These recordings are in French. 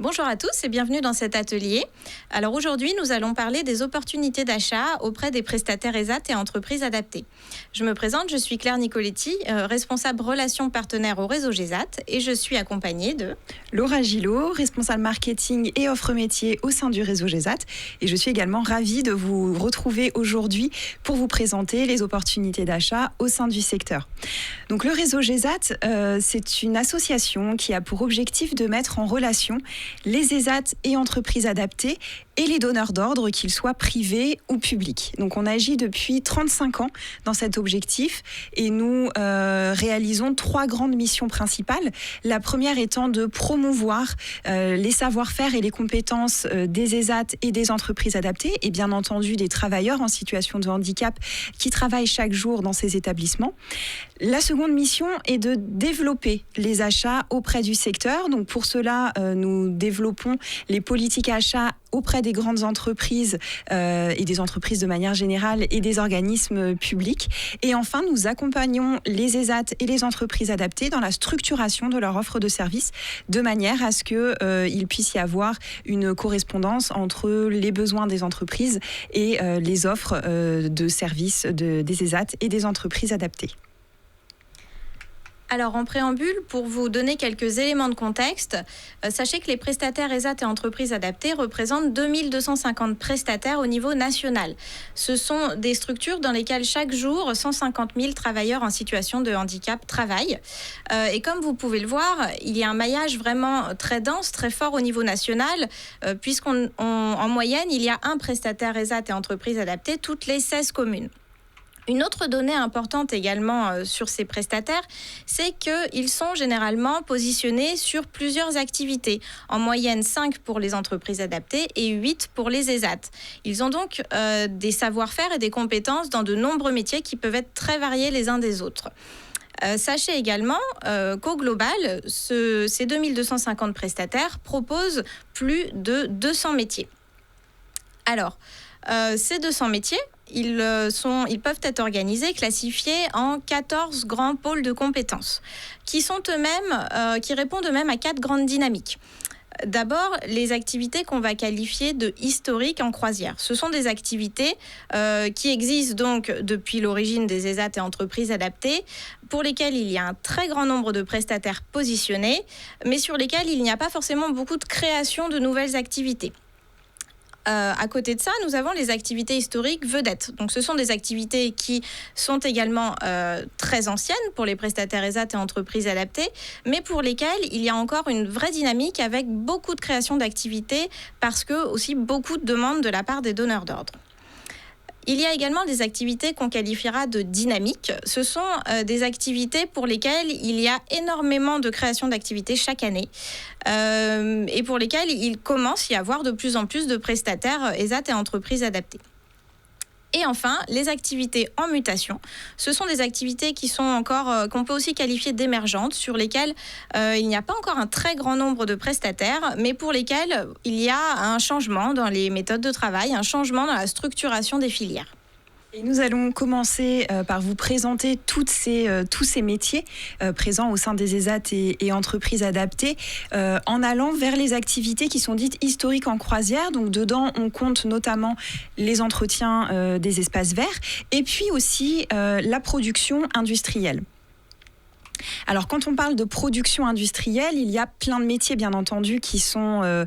Bonjour à tous et bienvenue dans cet atelier. Alors aujourd'hui, nous allons parler des opportunités d'achat auprès des prestataires ESAT et entreprises adaptées. Je me présente, je suis Claire Nicoletti, responsable relations partenaires au réseau GESAT et je suis accompagnée de Laura Gillot, responsable marketing et offre métier au sein du réseau GESAT. Et je suis également ravie de vous retrouver aujourd'hui pour vous présenter les opportunités d'achat au sein du secteur. Donc le réseau GESAT, c'est une association qui a pour objectif de mettre en relation les ESAT et entreprises adaptées et les donneurs d'ordre, qu'ils soient privés ou publics. Donc on agit depuis 35 ans dans cet objectif et nous réalisons 3 grandes missions principales. La première étant de promouvoir les savoir-faire et les compétences des ESAT et des entreprises adaptées et bien entendu des travailleurs en situation de handicap qui travaillent chaque jour dans ces établissements. La seconde mission est de développer les achats auprès du secteur. Donc pour cela, nous développons les politiques achats auprès des grandes entreprises et des entreprises de manière générale et des organismes publics. Et enfin, nous accompagnons les ESAT et les entreprises adaptées dans la structuration de leur offre de services de manière à ce qu'il puisse y avoir une correspondance entre les besoins des entreprises et les offres de services des ESAT et des entreprises adaptées. Alors en préambule, pour vous donner quelques éléments de contexte, sachez que les prestataires ESAT et entreprises adaptées représentent 2250 prestataires au niveau national. Ce sont des structures dans lesquelles chaque jour 150 000 travailleurs en situation de handicap travaillent. Et comme vous pouvez le voir, il y a un maillage vraiment très dense, très fort au niveau national, puisqu'en moyenne, il y a un prestataire ESAT et entreprises adaptées toutes les 16 communes. Une autre donnée importante également sur ces prestataires, c'est qu'ils sont généralement positionnés sur plusieurs activités. En moyenne, 5 pour les entreprises adaptées et 8 pour les ESAT. Ils ont donc des savoir-faire et des compétences dans de nombreux métiers qui peuvent être très variés les uns des autres. Sachez également qu'au global, ces 2250 prestataires proposent plus de 200 métiers. Alors, ces 200 métiers, ils peuvent être organisés, classifiés en 14 grands pôles de compétences qui répondent eux-mêmes à 4 grandes dynamiques. D'abord, les activités qu'on va qualifier de historiques en croisière. Ce sont des activités qui existent donc depuis l'origine des ESAT et entreprises adaptées, pour lesquelles il y a un très grand nombre de prestataires positionnés, mais sur lesquels il n'y a pas forcément beaucoup de création de nouvelles activités. À côté de ça, nous avons les activités historiques vedettes. Donc, ce sont des activités qui sont également très anciennes pour les prestataires ESAT et entreprises adaptées, mais pour lesquelles il y a encore une vraie dynamique avec beaucoup de création d'activités parce que aussi beaucoup de demandes de la part des donneurs d'ordre. Il y a également des activités qu'on qualifiera de dynamiques. Ce sont des activités pour lesquelles il y a énormément de création d'activités chaque année et pour lesquelles il commence à y avoir de plus en plus de prestataires ESAT et entreprises adaptées. Et enfin, les activités en mutation. Ce sont des activités qui sont encore, qu'on peut aussi qualifier d'émergentes, sur lesquelles il n'y a pas encore un très grand nombre de prestataires, mais pour lesquelles il y a un changement dans les méthodes de travail, un changement dans la structuration des filières. Et nous allons commencer par vous présenter tous ces métiers présents au sein des ESAT et entreprises adaptées en allant vers les activités qui sont dites historiques en croisière. Donc dedans, on compte notamment les entretiens des espaces verts et puis aussi la production industrielle. Alors, quand on parle de production industrielle, il y a plein de métiers, bien entendu, qui sont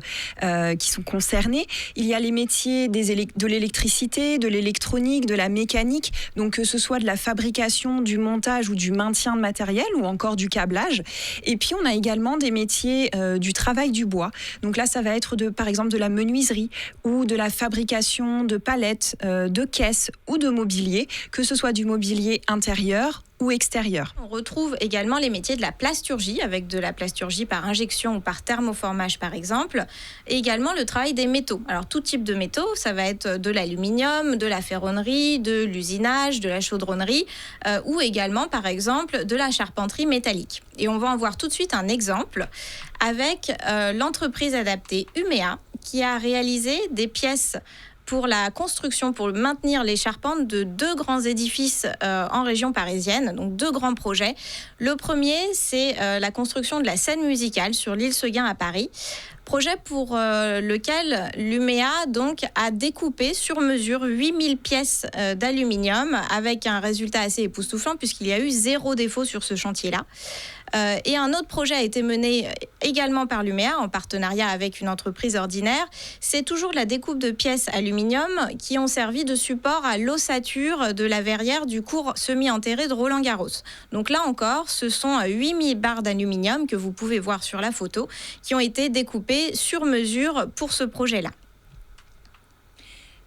concernés. Il y a les métiers de l'électricité, de l'électronique, de la mécanique, donc que ce soit de la fabrication, du montage ou du maintien de matériel ou encore du câblage. Et puis, on a également des métiers du travail du bois. Donc là, ça va être par exemple de la menuiserie ou de la fabrication de palettes, de caisses ou de mobilier, que ce soit du mobilier intérieur ou extérieur. On retrouve également les métiers de la plasturgie, avec de la plasturgie par injection ou par thermoformage par exemple, et également le travail des métaux. Alors tout type de métaux, ça va être de l'aluminium, de la ferronnerie, de l'usinage, de la chaudronnerie, ou également par exemple de la charpenterie métallique. Et on va en voir tout de suite un exemple avec l'entreprise adaptée Umea, qui a réalisé des pièces pour la construction, pour maintenir les charpentes de 2 grands édifices en région parisienne, donc 2 grands projets. Le premier, c'est la construction de la scène musicale sur l'île Seguin à Paris. Projet pour lequel l'UMEA donc, a découpé sur mesure 8000 pièces d'aluminium avec un résultat assez époustouflant puisqu'il y a eu 0 défaut sur ce chantier-là. Et un autre projet a été mené également par l'UMEA en partenariat avec une entreprise ordinaire. C'est toujours la découpe de pièces aluminium qui ont servi de support à l'ossature de la verrière du cours semi-enterré de Roland-Garros. Donc là encore, ce sont 8000 barres d'aluminium que vous pouvez voir sur la photo qui ont été découpées sur mesure pour ce projet-là.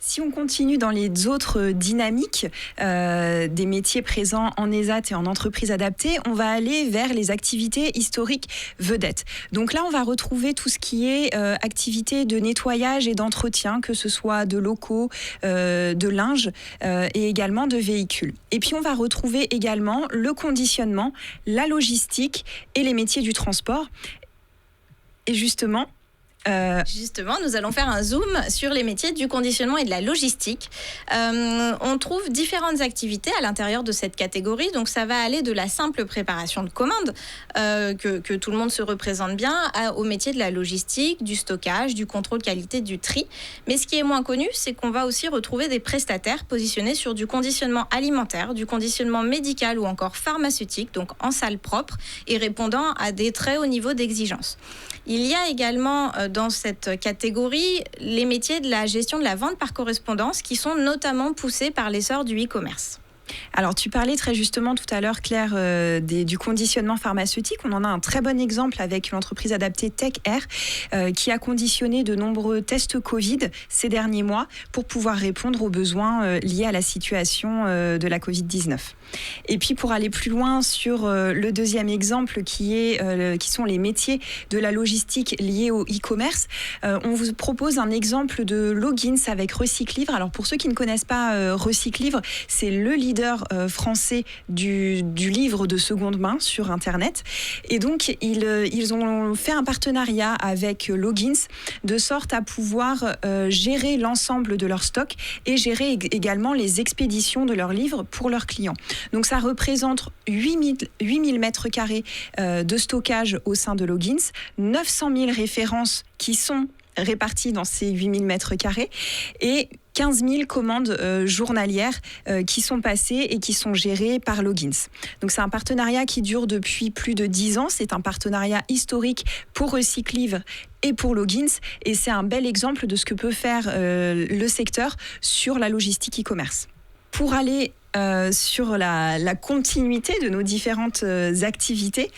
Si on continue dans les autres dynamiques des métiers présents en ESAT et en entreprise adaptée, on va aller vers les activités historiques vedettes. Donc là, on va retrouver tout ce qui est activités de nettoyage et d'entretien, que ce soit de locaux, de linge et également de véhicules. Et puis, on va retrouver également le conditionnement, la logistique et les métiers du transport. Et justement, nous allons faire un zoom sur les métiers du conditionnement et de la logistique. On trouve différentes activités à l'intérieur de cette catégorie. Donc, ça va aller de la simple préparation de commandes, que tout le monde se représente bien, au métier de la logistique, du stockage, du contrôle qualité, du tri. Mais ce qui est moins connu, c'est qu'on va aussi retrouver des prestataires positionnés sur du conditionnement alimentaire, du conditionnement médical ou encore pharmaceutique, donc en salle propre et répondant à des très hauts niveaux d'exigence. Il y a également dans cette catégorie les métiers de la gestion de la vente par correspondance qui sont notamment poussés par l'essor du e-commerce. Alors, tu parlais très justement tout à l'heure, Claire, du conditionnement pharmaceutique. On en a un très bon exemple avec l'entreprise adaptée Tech Air qui a conditionné de nombreux tests Covid ces derniers mois pour pouvoir répondre aux besoins liés à la situation de la Covid-19. Et puis, pour aller plus loin sur le deuxième exemple qui sont les métiers de la logistique liés au e-commerce, on vous propose un exemple de Logins avec Recyclivre. Alors, pour ceux qui ne connaissent pas Recyclivre, c'est le leader français du livre de seconde main sur Internet. Et donc, ils ont fait un partenariat avec Logins de sorte à pouvoir gérer l'ensemble de leur stock et gérer également les expéditions de leurs livres pour leurs clients. Donc, ça représente 8000 mètres carrés de stockage au sein de Logins, 900 000 références qui sont réparties dans ces 8000 mètres carrés et 15 000 commandes journalières qui sont passées et qui sont gérées par Logins. Donc c'est un partenariat qui dure depuis plus de 10 ans. C'est un partenariat historique pour Recyclivre et pour Logins. Et c'est un bel exemple de ce que peut faire le secteur sur la logistique e-commerce. Pour aller sur la continuité de nos différentes activités,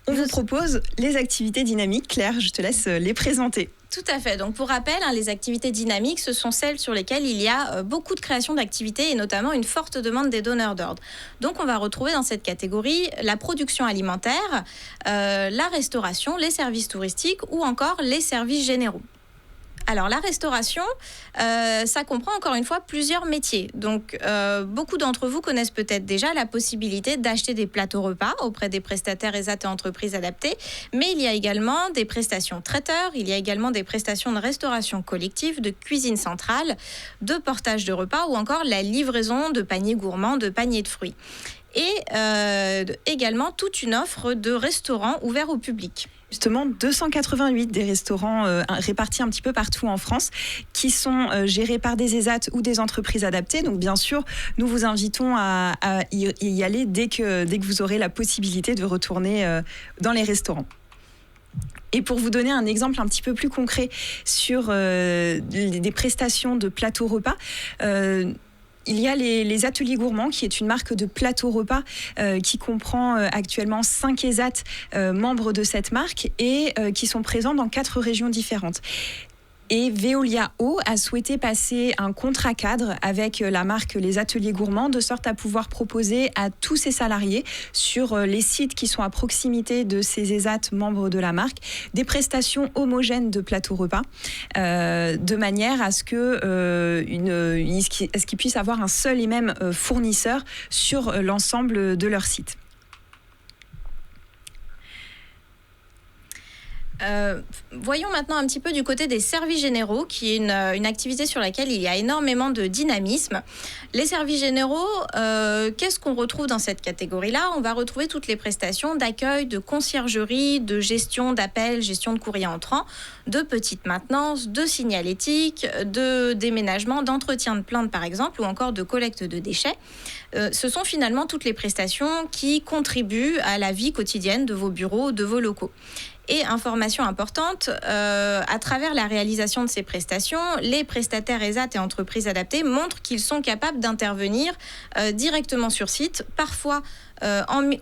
on vous propose les activités dynamiques. Claire, je te laisse les présenter. Tout à fait. Donc, pour rappel, les activités dynamiques, ce sont celles sur lesquelles il y a beaucoup de création d'activités et notamment une forte demande des donneurs d'ordre. Donc, on va retrouver dans cette catégorie la production alimentaire, la restauration, les services touristiques ou encore les services généraux. Alors, la restauration, ça comprend encore une fois plusieurs métiers. Donc, beaucoup d'entre vous connaissent peut-être déjà la possibilité d'acheter des plateaux repas auprès des prestataires ESAT et entreprises adaptées. Mais il y a également des prestations traiteurs, il y a également des prestations de restauration collective, de cuisine centrale, de portage de repas ou encore la livraison de paniers gourmands, de paniers de fruits. Et également toute une offre de restaurants ouverts au public. Justement, 288 des restaurants répartis un petit peu partout en France qui sont gérés par des ESAT ou des entreprises adaptées. Donc, bien sûr, nous vous invitons à y aller dès que vous aurez la possibilité de retourner dans les restaurants. Et pour vous donner un exemple un petit peu plus concret sur des prestations de plateaux repas, il y a les Ateliers Gourmands, qui est une marque de plateau repas qui comprend actuellement 5 ESAT membres de cette marque et qui sont présents dans 4 régions différentes. Et Veolia Eau a souhaité passer un contrat cadre avec la marque Les Ateliers Gourmands de sorte à pouvoir proposer à tous ses salariés sur les sites qui sont à proximité de ces ESAT membres de la marque des prestations homogènes de plateau repas de manière à ce qu'ils puissent avoir un seul et même fournisseur sur l'ensemble de leur site. Voyons maintenant un petit peu du côté des services généraux, qui est une activité sur laquelle il y a énormément de dynamisme. Les services généraux, qu'est-ce qu'on retrouve dans cette catégorie-là? On va retrouver toutes les prestations d'accueil, de conciergerie, de gestion d'appels, gestion de courrier entrant, de petite maintenance, de signalétique, de déménagement, d'entretien de plaintes par exemple, ou encore de collecte de déchets. Ce sont finalement toutes les prestations qui contribuent à la vie quotidienne de vos bureaux, de vos locaux. Et information importante, à travers la réalisation de ces prestations, les prestataires ESAT et entreprises adaptées montrent qu'ils sont capables d'intervenir directement sur site, parfois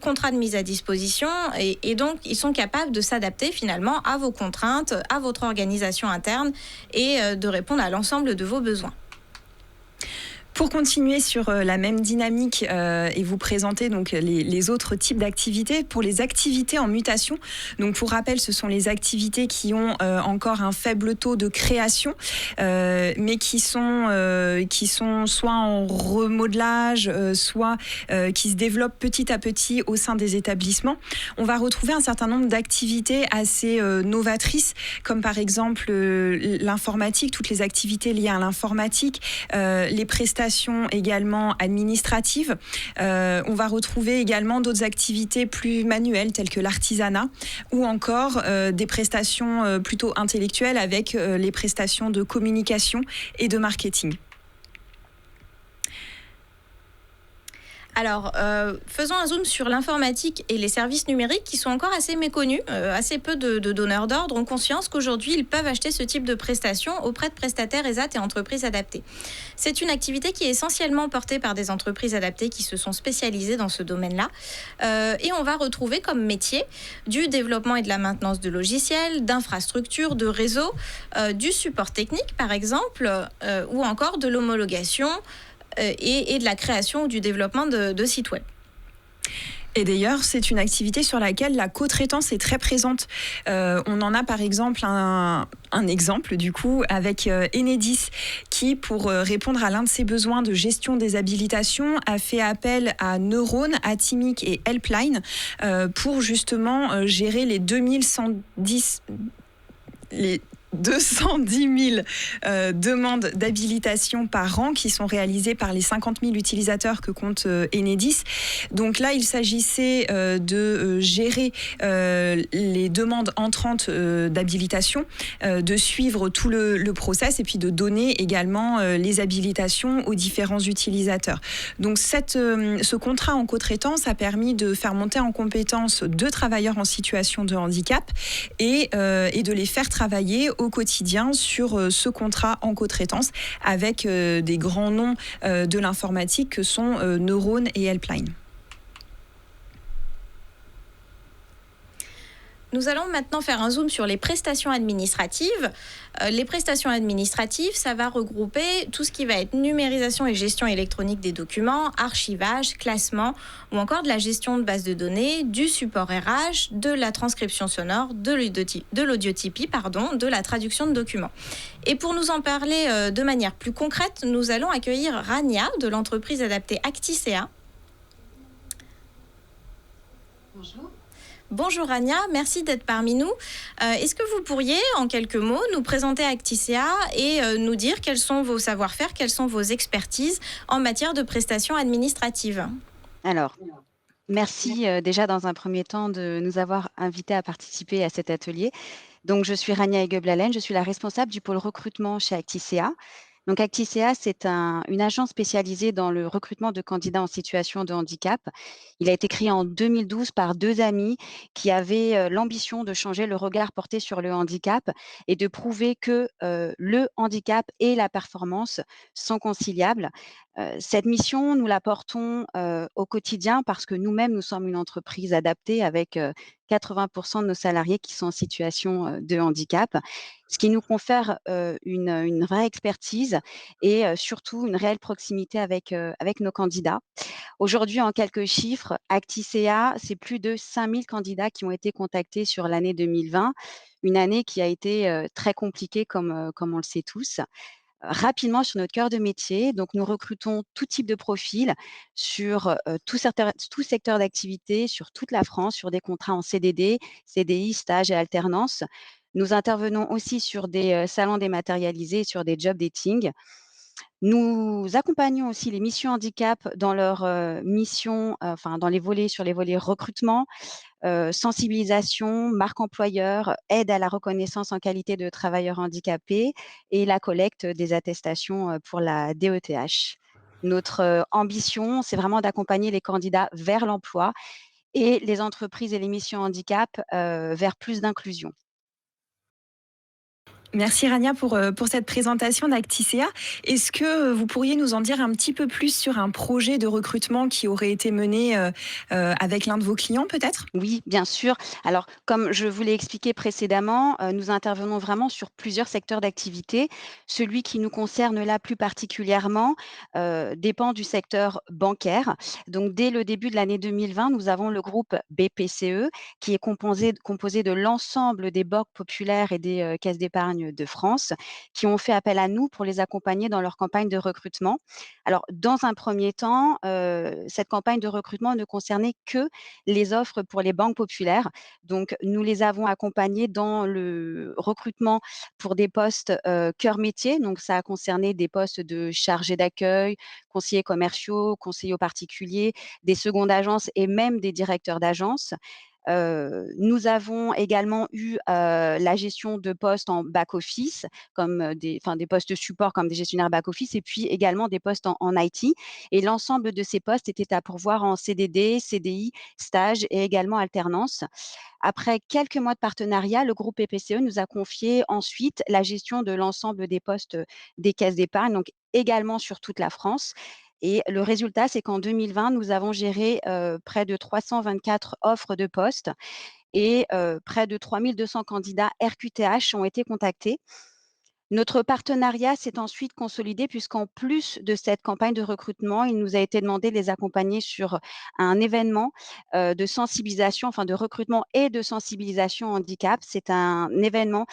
contrat de mise à disposition, et donc ils sont capables de s'adapter finalement à vos contraintes, à votre organisation interne et de répondre à l'ensemble de vos besoins. Pour continuer sur la même dynamique et vous présenter donc les autres types d'activités, pour les activités en mutation, donc pour rappel, ce sont les activités qui ont encore un faible taux de création, mais qui sont soit en remodelage, soit qui se développent petit à petit au sein des établissements. On va retrouver un certain nombre d'activités assez novatrices, comme par exemple l'informatique, toutes les activités liées à l'informatique, les prestations également administratives. On va retrouver également d'autres activités plus manuelles telles que l'artisanat ou encore des prestations plutôt intellectuelles avec les prestations de communication et de marketing. Alors, faisons un zoom sur l'informatique et les services numériques qui sont encore assez méconnus. Assez peu de donneurs d'ordre ont conscience qu'aujourd'hui, ils peuvent acheter ce type de prestations auprès de prestataires ESAT et entreprises adaptées. C'est une activité qui est essentiellement portée par des entreprises adaptées qui se sont spécialisées dans ce domaine-là. Et on va retrouver comme métier du développement et de la maintenance de logiciels, d'infrastructures, de réseaux, du support technique par exemple, ou encore de l'homologation, et de la création ou du développement de sites web. Et d'ailleurs, c'est une activité sur laquelle la co-traitance est très présente. On en a par exemple un exemple du coup avec Enedis qui, pour répondre à l'un de ses besoins de gestion des habilitations, a fait appel à Neurone, Atimic et Helpline pour justement gérer les 210 000 demandes d'habilitation par an qui sont réalisées par les 50 000 utilisateurs que compte Enedis. Donc là, il s'agissait de gérer les demandes entrantes d'habilitation, de suivre tout le process et puis de donner également les habilitations aux différents utilisateurs. Donc ce contrat en co-traitance a permis de faire monter en compétence 2 travailleurs en situation de handicap et de les faire travailler au quotidien sur ce contrat en co-traitance avec des grands noms de l'informatique que sont Neurone et Helpline. Nous allons maintenant faire un zoom sur les prestations administratives. Les prestations administratives, ça va regrouper tout ce qui va être numérisation et gestion électronique des documents, archivage, classement, ou encore de la gestion de bases de données, du support RH, de la transcription sonore, de l'audiotypie, de la traduction de documents. Et pour nous en parler de manière plus concrète, nous allons accueillir Rania de l'entreprise adaptée Acticea. Bonjour. Bonjour Rania, merci d'être parmi nous. Est-ce que vous pourriez, en quelques mots, nous présenter Acticea et nous dire quels sont vos savoir-faire, quelles sont vos expertises en matière de prestations administratives? Alors, merci déjà dans un premier temps de nous avoir invités à participer à cet atelier. Donc, je suis Rania Egeblalen, je suis la responsable du pôle recrutement chez Acticea. Donc, Acticea, c'est une agence spécialisée dans le recrutement de candidats en situation de handicap. Il a été créé en 2012 par 2 amis qui avaient l'ambition de changer le regard porté sur le handicap et de prouver que le handicap et la performance sont conciliables. Cette mission, nous la portons au quotidien parce que nous-mêmes, nous sommes une entreprise adaptée avec 80% de nos salariés qui sont en situation de handicap, ce qui nous confère une vraie expertise et surtout une réelle proximité avec nos candidats. Aujourd'hui, en quelques chiffres, Acticea, c'est plus de 5 000 candidats qui ont été contactés sur l'année 2020, une année qui a été très compliquée comme on le sait tous. rapidement sur notre cœur de métier. Donc nous recrutons tout type de profil sur, tout secteur d'activité, sur toute la France, sur des contrats en CDD, CDI, stage et alternance. Nous intervenons aussi sur des, salons dématérialisés, sur des job dating. Nous accompagnons aussi les missions handicap dans leurs, missions, enfin dans les volets sur les volets recrutement, sensibilisation, marque employeur, aide à la reconnaissance en qualité de travailleur handicapé et la collecte des attestations, pour la DETH. Notre, ambition, c'est vraiment d'accompagner les candidats vers l'emploi et les entreprises et les missions handicap, vers plus d'inclusion. Merci Rania pour cette présentation d'Acticea. Est-ce que vous pourriez nous en dire un petit peu plus sur un projet de recrutement qui aurait été mené avec l'un de vos clients peut-être? Oui, bien sûr. Alors, comme je vous l'ai expliqué précédemment, nous intervenons vraiment sur plusieurs secteurs d'activité. Celui qui nous concerne là plus particulièrement, dépend du secteur bancaire. Donc dès le début de l'année 2020, nous avons le groupe BPCE qui est composé de l'ensemble des banques populaires et des, caisses d'épargne de France, qui ont fait appel à nous pour les accompagner dans leur campagne de recrutement. Alors dans un premier temps, cette campagne de recrutement ne concernait que les offres pour les banques populaires. Donc, nous les avons accompagnés dans le recrutement pour des postes, cœur métier. Donc, ça a concerné des postes de chargé d'accueil, conseillers commerciaux, conseillers aux particuliers, des secondes agences et même des directeurs d'agence. Nous avons également eu, la gestion de postes en back office comme, des postes support comme des gestionnaires back office et puis également des postes en IT et l'ensemble de ces postes étaient à pourvoir en CDD, CDI, stage et également alternance. Après quelques mois de partenariat, le groupe PPCE nous a confié ensuite la gestion de l'ensemble des postes, des caisses d'épargne, donc également sur toute la France et le résultat, c'est qu'en 2020, nous avons géré, près de 324 offres de postes et près de 3 200 candidats RQTH ont été contactés. Notre partenariat s'est ensuite consolidé puisqu'en plus de cette campagne de recrutement, il nous a été demandé de les accompagner sur un événement, de sensibilisation, enfin de recrutement et de sensibilisation au handicap. C'est un événement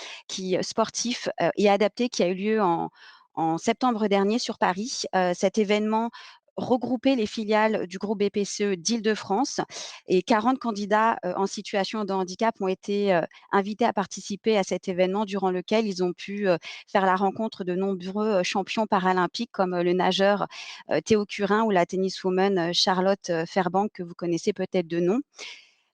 sportif, et adapté qui a eu lieu en septembre dernier sur Paris. Cet événement regroupait les filiales du groupe BPCE d'Île-de-France et 40 candidats, en situation de handicap ont été, invités à participer à cet événement durant lequel ils ont pu, faire la rencontre de nombreux, champions paralympiques comme, le nageur, Théo Curin ou la tenniswoman, Charlotte, Fairbank que vous connaissez peut-être de nom.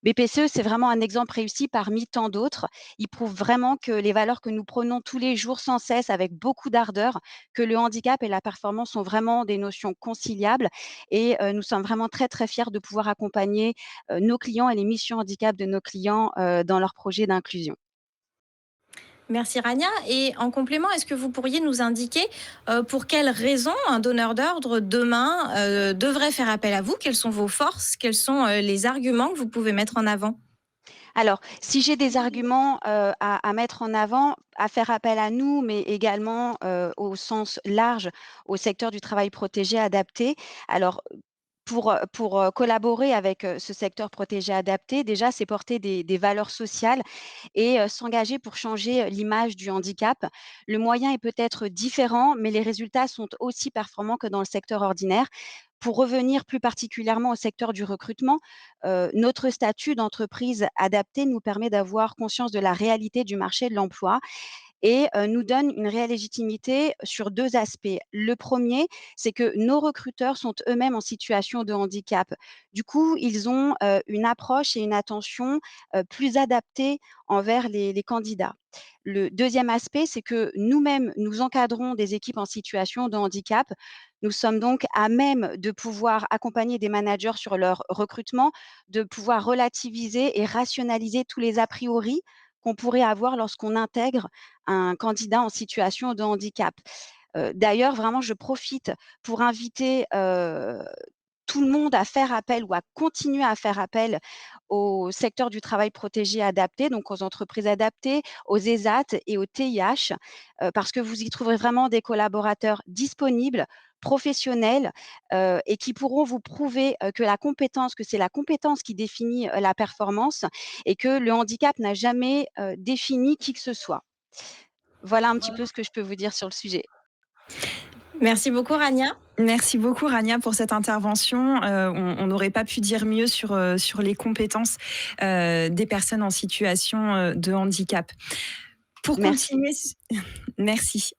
BPCE, c'est vraiment un exemple réussi parmi tant d'autres. Il prouve vraiment que les valeurs que nous prenons tous les jours sans cesse avec beaucoup d'ardeur, que le handicap et la performance sont vraiment des notions conciliables et nous sommes vraiment très, très fiers de pouvoir accompagner, nos clients et les missions handicap de nos clients, dans leurs projets d'inclusion. Merci Rania. Et en complément, est-ce que vous pourriez nous indiquer pour quelles raisons un donneur d'ordre demain devrait faire appel à vous? Quelles sont vos forces? Quels sont les arguments que vous pouvez mettre en avant? Alors, si j'ai des arguments, à mettre en avant, à faire appel à nous, mais également, au sens large, au secteur du travail protégé adapté. Alors, pour collaborer avec, ce secteur protégé adapté, déjà, c'est porter des valeurs sociales et s'engager pour changer, l'image du handicap. Le moyen est peut-être différent, mais les résultats sont aussi performants que dans le secteur ordinaire. Pour revenir plus particulièrement au secteur du recrutement, notre statut d'entreprise adaptée nous permet d'avoir conscience de la réalité du marché de l'emploi et nous donne une réelle légitimité sur 2 aspects. Le premier, c'est que nos recruteurs sont eux-mêmes en situation de handicap. Du coup, ils ont, une approche et une attention, plus adaptées envers les candidats. Le deuxième aspect, c'est que nous-mêmes, nous encadrons des équipes en situation de handicap. Nous sommes donc à même de pouvoir accompagner des managers sur leur recrutement, de pouvoir relativiser et rationaliser tous les a priori qu'on pourrait avoir lorsqu'on intègre un candidat en situation de handicap. D'ailleurs, vraiment, je profite pour inviter, tout le monde à faire appel ou à continuer à faire appel au secteur du travail protégé adapté, donc aux entreprises adaptées, aux ESAT et au TIH, parce que vous y trouverez vraiment des collaborateurs disponibles, professionnels, et qui pourront vous prouver, que c'est la compétence qui définit, la performance et que le handicap n'a jamais, défini qui que ce soit. Voilà un petit peu ce que je peux vous dire sur le sujet. Merci beaucoup, Rania. Merci beaucoup Rania pour cette intervention. On n'aurait pas pu dire mieux sur les compétences des personnes en situation de handicap. Pour Merci. continuer, merci.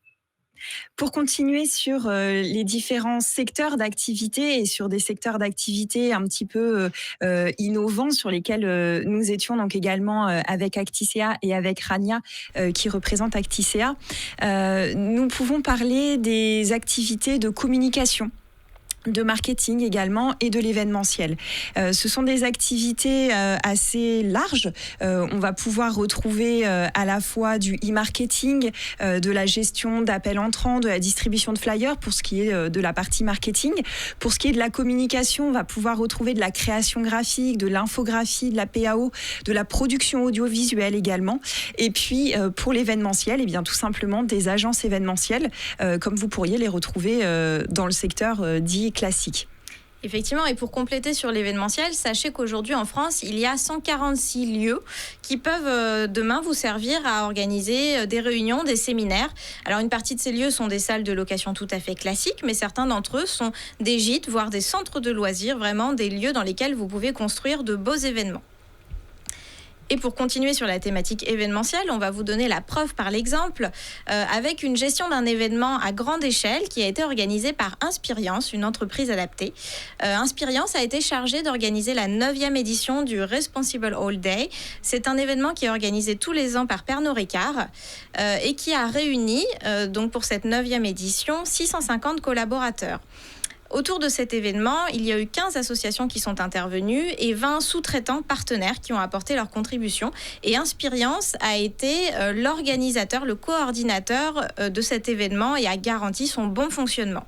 Pour continuer sur les différents secteurs d'activité et sur des secteurs d'activité un petit peu innovants sur lesquels nous étions donc également avec Acticea et avec Rania qui représente Acticea, nous pouvons parler des activités de communication, de marketing également et de l'événementiel. Ce sont des activités assez larges. On va pouvoir retrouver à la fois du e-marketing, de la gestion d'appels entrants, de la distribution de flyers pour ce qui est de la partie marketing. Pour ce qui est de la communication, on va pouvoir retrouver de la création graphique, de l'infographie, de la PAO, de la production audiovisuelle également. Et puis pour l'événementiel, eh bien tout simplement des agences événementielles, comme vous pourriez les retrouver dans le secteur dit classique. Effectivement, et pour compléter sur l'événementiel, sachez qu'aujourd'hui en France, il y a 146 lieux qui peuvent demain vous servir à organiser des réunions, des séminaires. Alors une partie de ces lieux sont des salles de location tout à fait classiques, mais certains d'entre eux sont des gîtes, voire des centres de loisirs, vraiment des lieux dans lesquels vous pouvez construire de beaux événements. Et pour continuer sur la thématique événementielle, on va vous donner la preuve par l'exemple avec une gestion d'un événement à grande échelle qui a été organisé par Inspirience, une entreprise adaptée. Inspirience a été chargée d'organiser la 9e édition du Responsible All Day. C'est un événement qui est organisé tous les ans par Pernod Ricard et qui a réuni, donc pour cette 9e édition, 650 collaborateurs. Autour de cet événement, il y a eu 15 associations qui sont intervenues et 20 sous-traitants partenaires qui ont apporté leur contribution. Et Inspirience a été l'organisateur, le coordinateur de cet événement et a garanti son bon fonctionnement.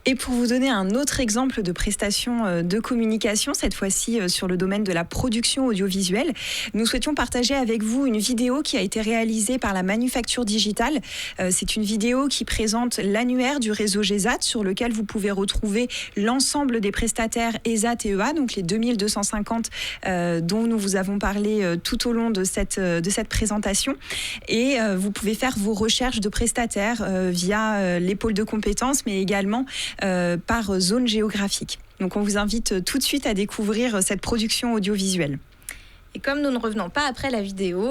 Et pour vous donner un autre exemple de prestation de communication, cette fois-ci sur le domaine de la production audiovisuelle, nous souhaitions partager avec vous une vidéo qui a été réalisée par la Manufacture Digitale. C'est une vidéo qui présente l'annuaire du réseau GESAT sur lequel vous pouvez retrouver l'ensemble des prestataires ESAT et EA, donc les 2250 dont nous vous avons parlé tout au long de cette présentation. Et vous pouvez faire vos recherches de prestataires via les pôles de compétences, mais également par zone géographique. Donc on vous invite tout de suite à découvrir cette production audiovisuelle. Et comme nous ne revenons pas après la vidéo,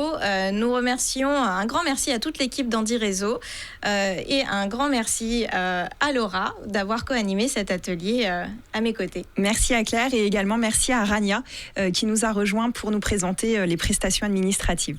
nous remercions, un grand merci à toute l'équipe d'Andy Réseau et un grand merci à Laura d'avoir co-animé cet atelier à mes côtés. Merci à Claire et également merci à Rania qui nous a rejoints pour nous présenter les prestations administratives.